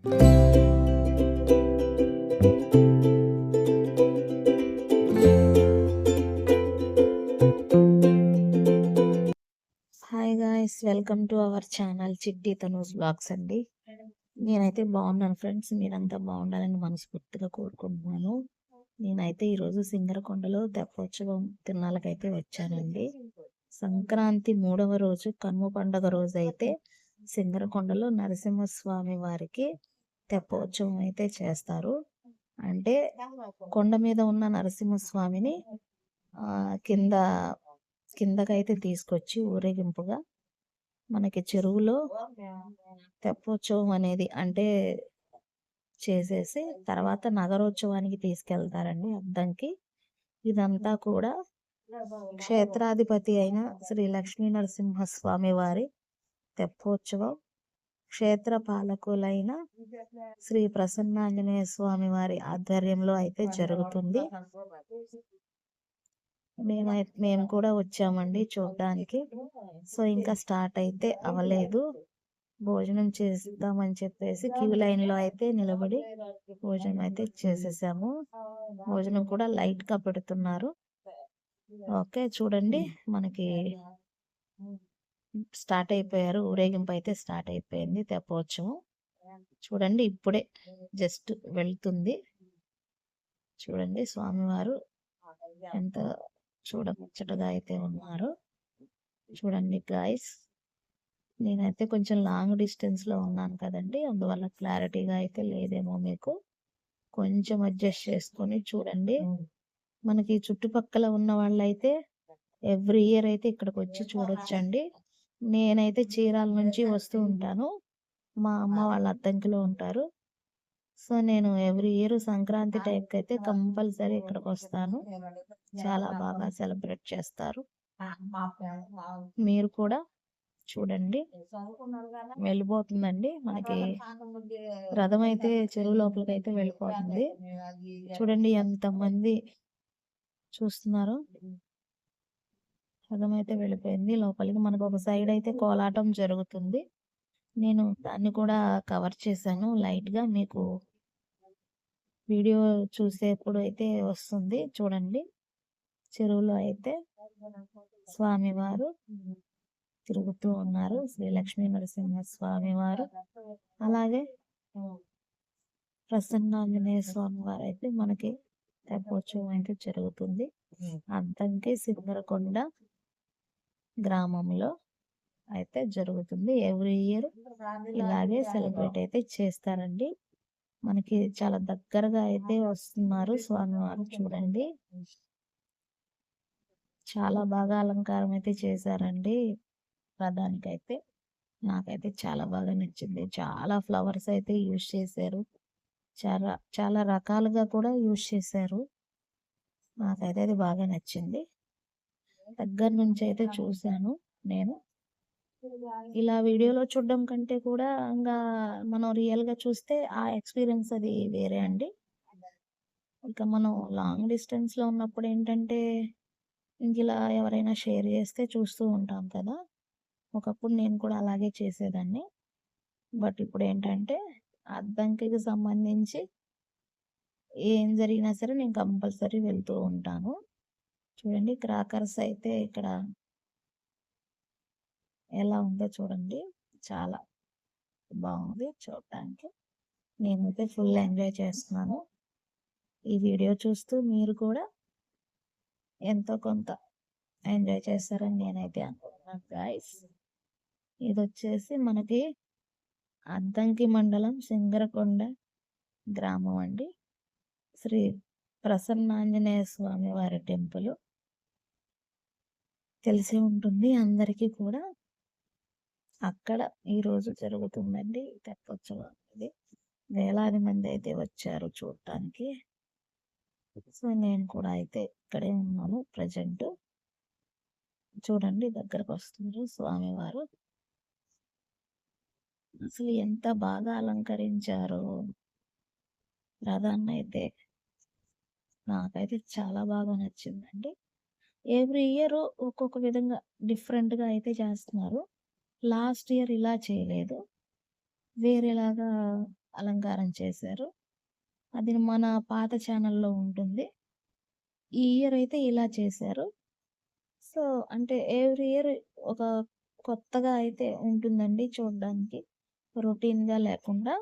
Hi guys, welcome to our channel చిట్టి Tanu's blogs అండి. నేనైతే బాగున్నాను ఫ్రెండ్స్. మీరంతా బాగుండాలని మనస్ఫూర్తిగా కోరుకుంటున్నాను. నేనైతే ఈరోజు సింగరకొండలో తెప్పోత్సవం తిరునాళ్ళకైతే వచ్చానండి. సంక్రాంతి 3వ రోజు కనుమ పండుగ రోజు అయితే సింగరకొండలో నరసింహస్వామి వారికి తెప్పోత్సవం అయితే చేస్తారు. అంటే కొండ మీద ఉన్న నరసింహస్వామిని కిందకైతే తీసుకొచ్చి ఊరేగింపుగా మనకి చెరువులో తెప్పోత్సవం అనేది అంటే చేసేసి తర్వాత నగరోత్సవానికి తీసుకెళ్తారండి అద్దంకి. ఇదంతా కూడా క్షేత్రాధిపతి అయిన శ్రీ లక్ష్మీ నరసింహస్వామి వారి తెప్పోత్సవం, క్షేత్ర పాలకులైన శ్రీ ప్రసన్నాంజనేయ స్వామి వారి ఆధ్వర్యంలో అయితే జరుగుతుంది. మేము కూడా వచ్చామండి చూడడానికి. సో ఇంకా స్టార్ట్ అయితే అవ్వలేదు. భోజనం చేద్దామని చెప్పేసి క్యూ లైన్లో అయితే నిలబడి భోజనం అయితే చేసేసాము. భోజనం కూడా లైట్గా పెడుతున్నారు. ఓకే, చూడండి మనకి స్టార్ట్ అయిపోయారు. ఊరేగింపు అయితే స్టార్ట్ అయిపోయింది. తెప్పోత్సవం చూడండి, ఇప్పుడే జస్ట్ వెళ్తుంది. చూడండి స్వామివారు ఎంత చూడముచ్చటగా అయితే ఉన్నారు. చూడండి గాయస్, నేనైతే కొంచెం లాంగ్ డిస్టెన్స్లో ఉన్నాను కదండి, అందువల్ల క్లారిటీగా అయితే లేదేమో. మీకు కొంచెం అడ్జస్ట్ చేసుకొని చూడండి. మనకి చుట్టుపక్కల ఉన్న వాళ్ళైతే ఎవ్రీ ఇయర్ అయితే ఇక్కడికి వచ్చి చూడొచ్చండి. నేనైతే చీరాల నుంచి వస్తూ ఉంటాను. మా అమ్మ వాళ్ళ అద్దంకిలో ఉంటారు. సో నేను ఎవ్రీ ఇయర్ సంక్రాంతి టైంకి అయితే కంపల్సరీ ఇక్కడికి వస్తాను. చాలా బాగా సెలబ్రేట్ చేస్తారు. మీరు కూడా చూడండి. వెళ్ళిపోతుందండి మనకి రథం అయితే చెరువు లోపలికి అయితే వెళ్ళిపోతుంది. చూడండి ఎంతమంది చూస్తున్నారు. రథం అయితే వెళ్ళిపోయింది లోపలికి. మనకు ఒక సైడ్ అయితే కోలాటం జరుగుతుంది. నేను దాన్ని కూడా కవర్ చేశాను లైట్గా. మీకు వీడియో చూసేప్పుడు అయితే వస్తుంది. చూడండి, చెరువులో అయితే స్వామివారు తిరుగుతూ ఉన్నారు, శ్రీ లక్ష్మీ నరసింహ స్వామి వారు. అలాగే ప్రసన్నాంజనేయ స్వామి వారు అయితే మనకి తెప్పోత్సవం అయితే జరుగుతుంది. అద్దంకి సింగరకొండ గ్రామంలో అయితే జరుగుతుంది. ఎవ్రీ ఇయర్ ఇలాగే సెలబ్రేట్ అయితే చేస్తారండి. మనకి చాలా దగ్గరగా అయితే వస్తున్నారు స్వామివారు. చూడండి, చాలా బాగా అలంకారం అయితే చేశారండి రథానికైతే. నాకైతే చాలా బాగా నచ్చింది. చాలా ఫ్లవర్స్ అయితే యూజ్ చేశారు. చాలా చాలా రకాలుగా కూడా యూజ్ చేశారు. నాకైతే అది బాగా నచ్చింది. దగ్గర నుంచి అయితే చూశాను నేను. ఇలా వీడియోలో చూడడం కంటే కూడా ఇంకా మనం రియల్గా చూస్తే ఆ ఎక్స్పీరియన్స్ అది వేరే అండి. ఇక మనం లాంగ్ డిస్టెన్స్లో ఉన్నప్పుడు ఏంటంటే ఇంక ఇలా ఎవరైనా షేర్ చేస్తే చూస్తూ ఉంటాం కదా. ఒకప్పుడు నేను కూడా అలాగే చేసేదాన్ని. బట్ ఇప్పుడు ఏంటంటే అద్దంకికి సంబంధించి ఏం జరిగినా సరే నేను కంపల్సరీ వెళ్తూ ఉంటాను. చూడండి, క్రాకర్స్ అయితే ఇక్కడ ఎలా ఉందో చూడండి. చాలా బాగుంది చూడటానికి. నేనైతే ఫుల్ ఎంజాయ్ చేస్తున్నాను. ఈ వీడియో చూస్తూ మీరు కూడా ఎంతో కొంత ఎంజాయ్ చేస్తారని నేనైతే అనుకుంటున్నాను గాయస్. ఇది వచ్చేసి మనకి అద్దంకి మండలం సింగరకొండ గ్రామం అండి. శ్రీ ప్రసన్నాంజనేయ స్వామి వారి టెంపుల్ తెలిసి ఉంటుంది అందరికీ కూడా. అక్కడ ఈరోజు జరుగుతుందండి తెప్పోత్సవం. ఇది వేలాది మంది అయితే వచ్చారు చూడటానికి. సో నేను కూడా అయితే ఇక్కడే ఉన్నాను ప్రజెంట్. చూడండి, దగ్గరకు వస్తున్నారు స్వామివారు. అసలు ఎంత బాగా అలంకరించారో రథాన్ని అయితే. నాకైతే చాలా బాగా నచ్చిందండి. ఎవ్రీ ఇయర్ ఒక్కొక్క విధంగా డిఫరెంట్గా అయితే చేస్తున్నారు. లాస్ట్ ఇయర్ ఇలా చేయలేదు, వేరేలాగా అలంకారం చేశారు. అది మన పాత ఛానల్‌లో ఉంటుంది. ఈ ఇయర్ అయితే ఇలా చేశారు. సో, అంటే ఎవ్రీ ఇయర్ ఒక కొత్తగా అయితే ఉంటుందండి చూడ్డానికి. రొటీన్‌గా లేకుండా.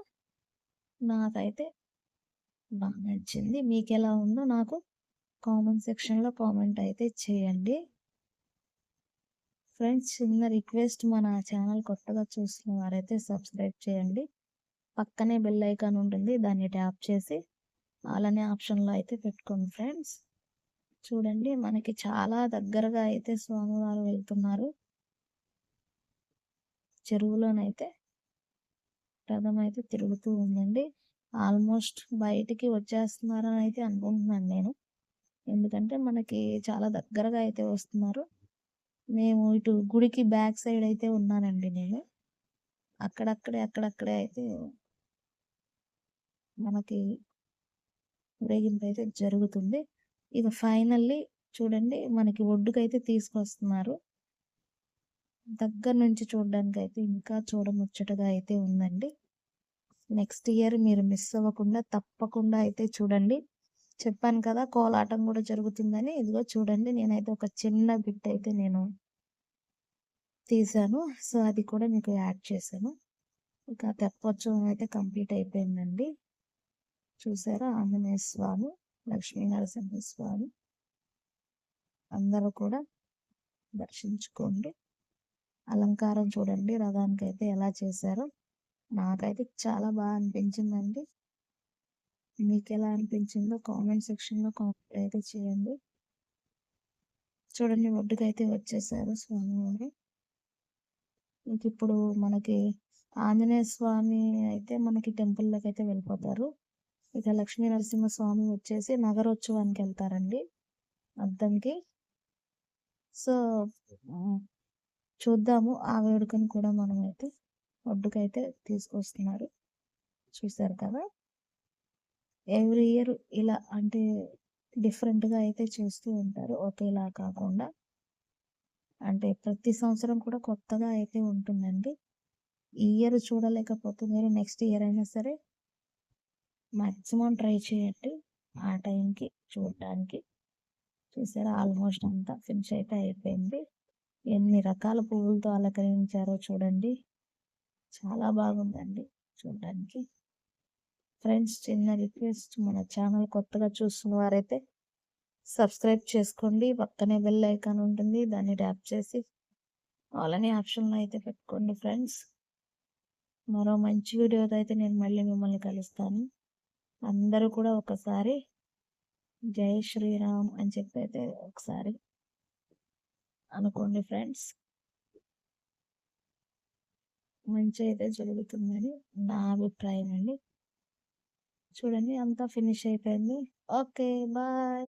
నాకైతే నచ్చింది. మీకెలా ఉందో నాకు కామెంట్ సెక్షన్‌లో కామెంట్ అయితే చేయండి. ఫ్రెండ్స్, చిన్న రిక్వెస్ట్, మన ఛానల్ కొత్తగా చూస్తున్న వారైతే సబ్స్క్రైబ్ చేయండి. పక్కనే బెల్ ఐకాన్ ఉంటుంది. దాన్ని ట్యాప్ చేసి ఆల్ అనే ఆప్షన్‌లో అయితే పెట్టుకోండి ఫ్రెండ్స్. చూడండి, మనకి చాలా దగ్గరగా అయితే స్వామివారు వెళ్తున్నారు. చెరువులోనైతే రథం అయితే తిరుగుతూ ఉందండి. ఆల్మోస్ట్ బయటికి వచ్చేస్తున్నారని అయితే అనుకుంటున్నాను నేను. ఎందుకంటే మనకి చాలా దగ్గరగా అయితే వస్తున్నారు. మేము ఇటు గుడికి బ్యాక్ సైడ్ అయితే ఉన్నానండి నేను. అక్కడక్కడే అయితే మనకి ఊరేగింపు అయితే జరుగుతుంది. ఇక ఫైనల్లీ చూడండి, మనకి ఒడ్డుకైతే తీసుకొస్తున్నారు. దగ్గర నుంచి చూడడానికైతే ఇంకా చూడముచ్చటగా అయితే ఉందండి. నెక్స్ట్ ఇయర్ మీరు మిస్ అవ్వకుండా తప్పకుండా అయితే చూడండి. చెప్పాను కదా కోలాటం కూడా జరుగుతుందని. ఇదిగో చూడండి, నేనైతే ఒక చిన్న బిట్ అయితే నేను తీశాను. సో, అది కూడా మీకు యాడ్ చేశాను. ఇక తెప్పోత్సవం అయితే కంప్లీట్ అయిపోయిందండి. చూసారా, ఆంజనేయ స్వామి, లక్ష్మీ నరసింహస్వామి అందరూ కూడా దర్శించుకోండి. అలంకారం చూడండి రథానికైతే ఎలా చేశారో. నాకైతే చాలా బాగా అనిపించిందండి. మీకెలా అనిపించిందో కామెంట్ సెక్షన్‌లో కామెంట్ అయితే చేయండి. చూడండి, ఒడ్డుకైతే వచ్చేసారు స్వామివారు. ఇంకిప్పుడు మనకి ఆంజనేయ స్వామి అయితే మనకి టెంపుల్‌లోకైతే వెళ్ళిపోతారు. ఇక లక్ష్మీ నరసింహస్వామి వచ్చేసి నగరోత్సవానికెళ్తారండి అద్దంకి. సో, హ్మ్. చూద్దాము. ఆ వేడుకను కూడా మనమైతే ఒడ్డుకైతే తీసుకొస్తున్నారు. చూసారు కదా! ఎవ్రీ ఇయర్ ఇలా అంటే డిఫరెంట్‌గా అయితే చేస్తూ ఉంటారు. ఒకేలా కాకుండా. అంటే ప్రతి సంవత్సరం కూడా కొత్తగా అయితే ఉంటుందండి. ఈ ఇయర్ చూడలేకపోతే మీరు నెక్స్ట్ ఇయర్ అయినా సరే మాక్సిమం ట్రై చేయండి ఆ టైంకి చూడటానికి. చూసారా, ఆల్మోస్ట్ అంతా ఫినిష్ అయితే అయిపోయింది. ఎన్ని రకాల పువ్వులతో అలంకరించారో చూడండి. చాలా బాగుందండి చూడడానికి. ఫ్రెండ్స్, చిన్న రిక్వెస్ట్, మన ఛానల్ కొత్తగా చూస్తున్న వారైతే సబ్స్క్రైబ్ చేసుకోండి. పక్కనే బెల్ ఐకాన్ ఉంటుంది. దాన్ని ట్యాప్ చేసి ఆల్ అనే ఆప్షన్‌లో అయితే పెట్టుకోండి ఫ్రెండ్స్. మరో మంచి వీడియోతో అయితే నేను మళ్ళీ మిమ్మల్ని కలుస్తాను. అందరూ కూడా ఒకసారి జై శ్రీరామ్ అని చెప్పి అయితే ఒకసారి అనుకోండి ఫ్రెండ్స్. మంచి అయితే జరుగుతుందని నా అభిప్రాయం అండి. చూడండి, అంతా ఫినిష్ అయిపోయింది. ఓకే. బాయ్.